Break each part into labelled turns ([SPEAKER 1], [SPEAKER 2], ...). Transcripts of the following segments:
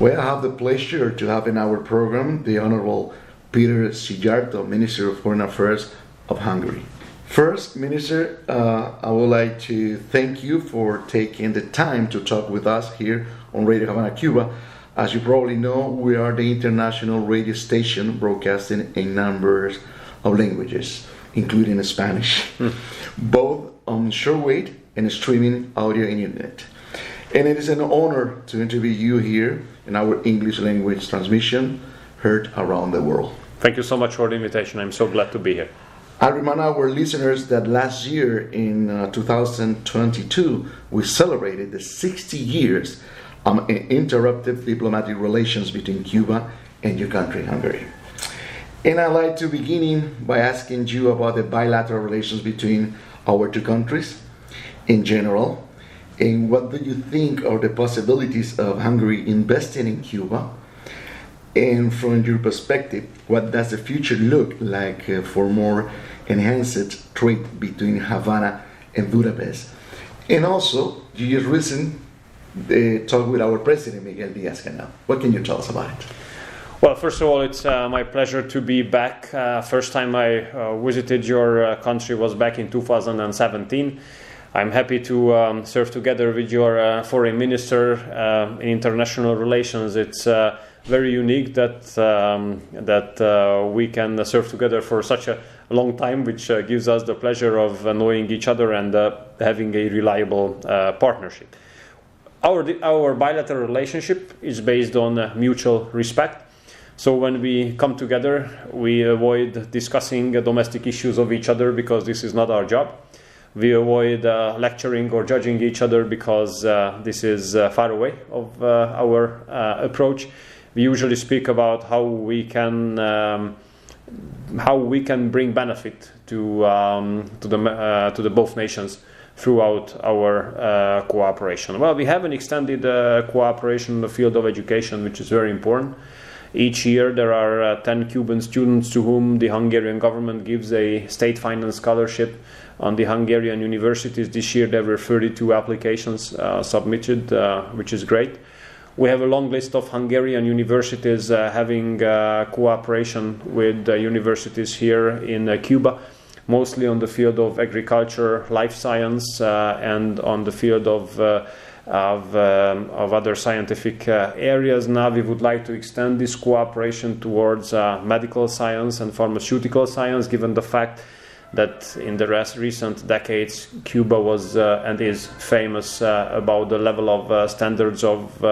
[SPEAKER 1] Well, I have the pleasure to have in our program the Honorable Péter Szijjártó, Minister of Foreign Affairs of Hungary. First, Minister, I would like to thank you for taking the time to talk with us here on Radio Havana Cuba. As you probably know, we are the international radio station broadcasting in numbers of languages, including Spanish, both on shortwave and streaming audio and internet. And it is an honor to interview you here in our English language transmission heard around the world.
[SPEAKER 2] Thank you so much for the invitation. I'm so glad to be here.
[SPEAKER 1] I remind our listeners that last year in 2022, we celebrated the 60 years of uninterrupted diplomatic relations between Cuba and your country, Hungary. And I'd like to begin by asking you about the bilateral relations between our two countries in general. And what do you think are the possibilities of Hungary investing in Cuba? And from your perspective, what does the future look like for more enhanced trade between Havana and Budapest? And also, you just recently talked with our President Miguel Díaz-Canel. What can you tell us about it?
[SPEAKER 2] Well, first of all, it's my pleasure to be back. First time I visited your country was back in 2017. I'm happy to serve together with your foreign minister in international relations. It's very unique that we can serve together for such a long time, which gives us the pleasure of knowing each other and having a reliable partnership. Our bilateral relationship is based on mutual respect. So when we come together, we avoid discussing domestic issues of each other because this is not our job. We avoid lecturing or judging each other because this is far away of our approach. We usually speak about how we can bring benefit to the both nations throughout our cooperation. Well, we have an extended cooperation in the field of education, which is very important. Each year there are 10 Cuban students to whom the Hungarian government gives a state-financed scholarship on the Hungarian universities. This year there were 32 applications submitted, which is great. We have a long list of Hungarian universities having cooperation with universities here in Cuba, mostly on the field of agriculture, life science, and on the field of other scientific areas. Now we would like to extend this cooperation towards medical science and pharmaceutical science, given the fact that in the recent decades Cuba was and is famous about the level of standards of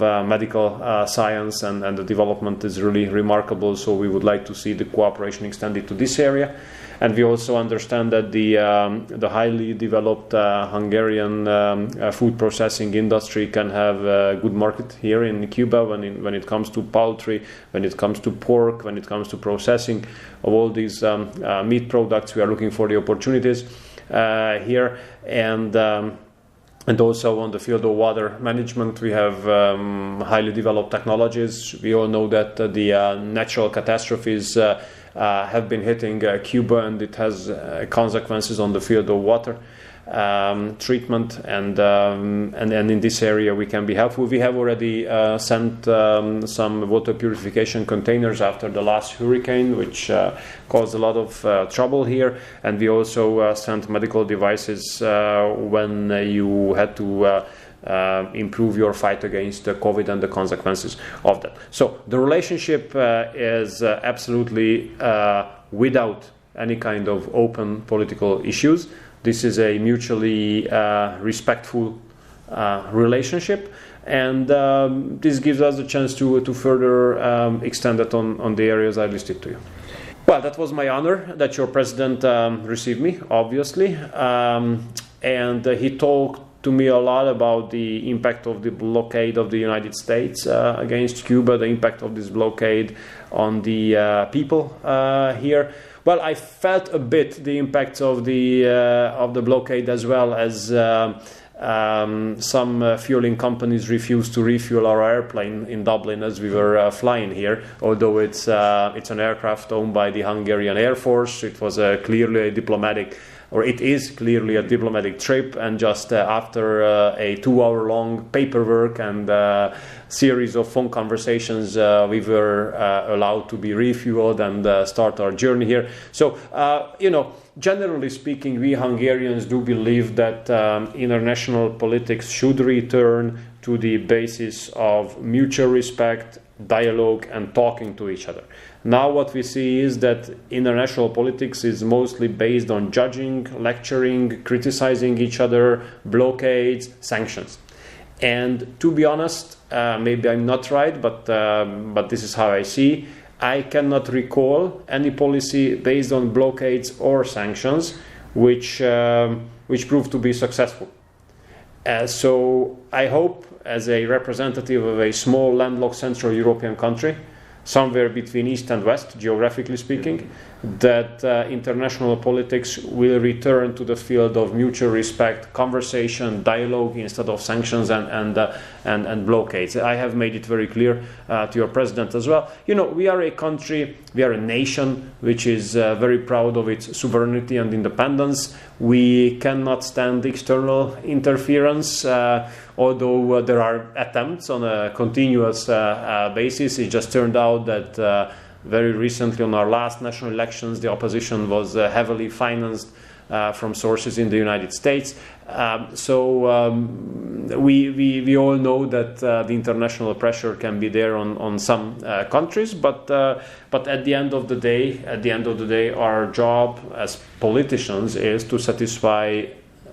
[SPEAKER 2] medical science, and the development is really remarkable. So we would like to see the cooperation extended to this area. And we also understand that the highly developed Hungarian food processing industry can have a good market here in Cuba when it comes to poultry, when it comes to pork, when it comes to processing of all these meat products. We are looking for the opportunities here. And also on the field of water management, we have highly developed technologies. We all know that the natural catastrophes have been hitting Cuba, and it has consequences on the field of water treatment, and in this area we can be helpful. We have already sent some water purification containers after the last hurricane, which caused a lot of trouble here, and we also sent medical devices when you had to improve your fight against COVID and the consequences of that. So the relationship is absolutely without any kind of open political issues. This is a mutually respectful relationship, and this gives us a chance to further extend it on the areas I listed to you. Well, that was my honor that your president received me, obviously, and he talked to me a lot about the impact of the blockade of the United States against Cuba, the impact of this blockade on the people here. Well, I felt a bit the impact of the blockade, as well as some fueling companies refused to refuel our airplane in Dublin as we were flying here. Although it's an aircraft owned by the Hungarian Air Force, it was clearly a diplomatic or it is clearly a diplomatic trip, and just after a 2-hour-long paperwork and series of phone conversations, we were allowed to be refueled and start our journey here. So, generally speaking, we Hungarians do believe that international politics should return to the basis of mutual respect, dialogue, and talking to each other. Now what we see is that international politics is mostly based on judging, lecturing, criticizing each other, blockades, sanctions. And to be honest, maybe I'm not right, but this is how I see. I cannot recall any policy based on blockades or sanctions which proved to be successful. So I hope, as a representative of a small landlocked Central European country, somewhere between East and West, geographically speaking, that international politics will return to the field of mutual respect, conversation, dialogue, instead of sanctions and blockades. I have made it very clear to your president as well. We are a country, we are a nation which is very proud of its sovereignty and independence. We cannot stand external interference, although there are attempts on a continuous basis. It just turned out that very recently, on our last national elections, the opposition was heavily financed from sources in the United States. We all know that the international pressure can be there on some countries, but at the end of the day, our job as politicians is to satisfy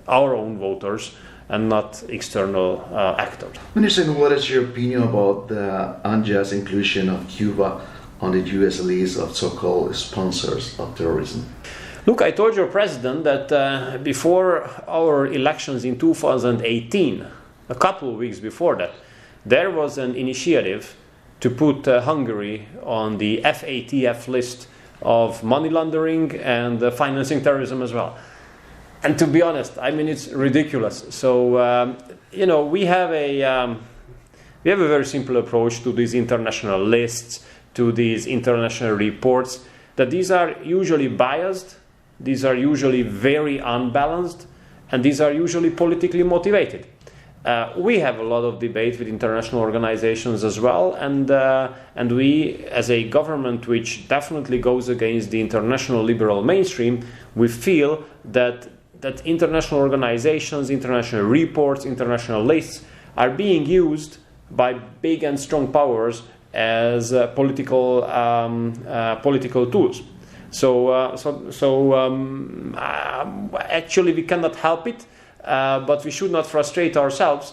[SPEAKER 2] our own voters and not external actors.
[SPEAKER 1] Minister, what is your opinion about the unjust inclusion of Cuba on the U.S. list of so-called sponsors of terrorism?
[SPEAKER 2] Look, I told your president that before our elections in 2018, a couple of weeks before that, there was an initiative to put Hungary on the FATF list of money laundering and financing terrorism as well. And to be honest, I mean, it's ridiculous. So, we have a very simple approach to these international lists, to these international reports, that these are usually biased, these are usually very unbalanced, and these are usually politically motivated. We have a lot of debate with international organizations as well, and we, as a government which definitely goes against the international liberal mainstream, we feel that international organizations, international reports, international lists are being used by big and strong powers as political tools. Actually, we cannot help it, but we should not frustrate ourselves.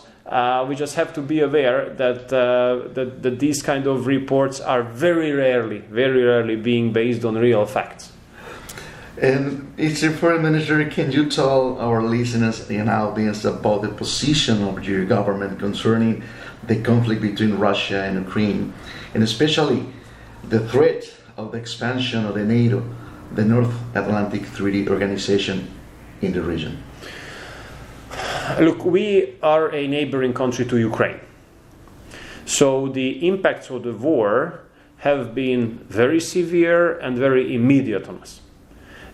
[SPEAKER 2] We just have to be aware that these kind of reports are very rarely being based on real facts.
[SPEAKER 1] And Mr. Foreign Minister, can you tell our listeners and audience about the position of your government concerning the conflict between Russia and Ukraine, and especially the threat of the expansion of the NATO, the North Atlantic Treaty Organization, in the region?
[SPEAKER 2] Look, we are a neighboring country to Ukraine. So the impacts of the war have been very severe and very immediate on us.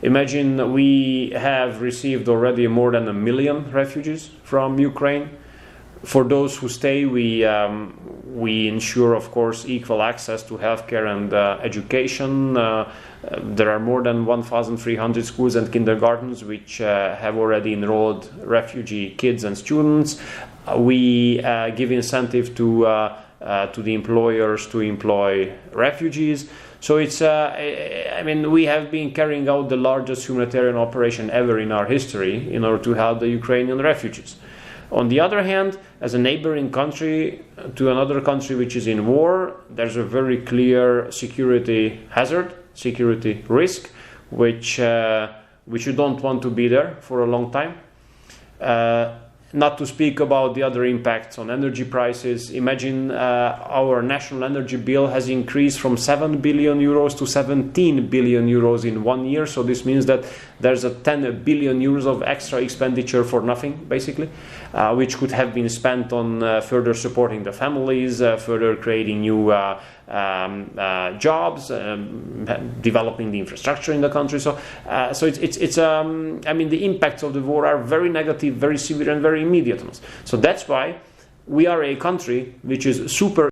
[SPEAKER 2] Imagine we have received already more than 1 million refugees from Ukraine. For those who stay, we ensure, of course, equal access to healthcare and education. There are more than 1,300 schools and kindergartens which have already enrolled refugee kids and students. We give incentive to the employers to employ refugees. So it's, we have been carrying out the largest humanitarian operation ever in our history in order to help the Ukrainian refugees. On the other hand, as a neighboring country to another country which is in war, there's a very clear security hazard, security risk, which you don't want to be there for a long time. Not to speak about the other impacts on energy prices. Imagine our national energy bill has increased from 7 billion euros to 17 billion euros in 1 year. So this means that there's a 10 billion euros of extra expenditure for nothing, basically, which could have been spent on further supporting the families, further creating new jobs, developing the infrastructure in the country. So it's I mean, the impacts of the war are very negative, very severe, and very immediate. So that's why we are a country which is super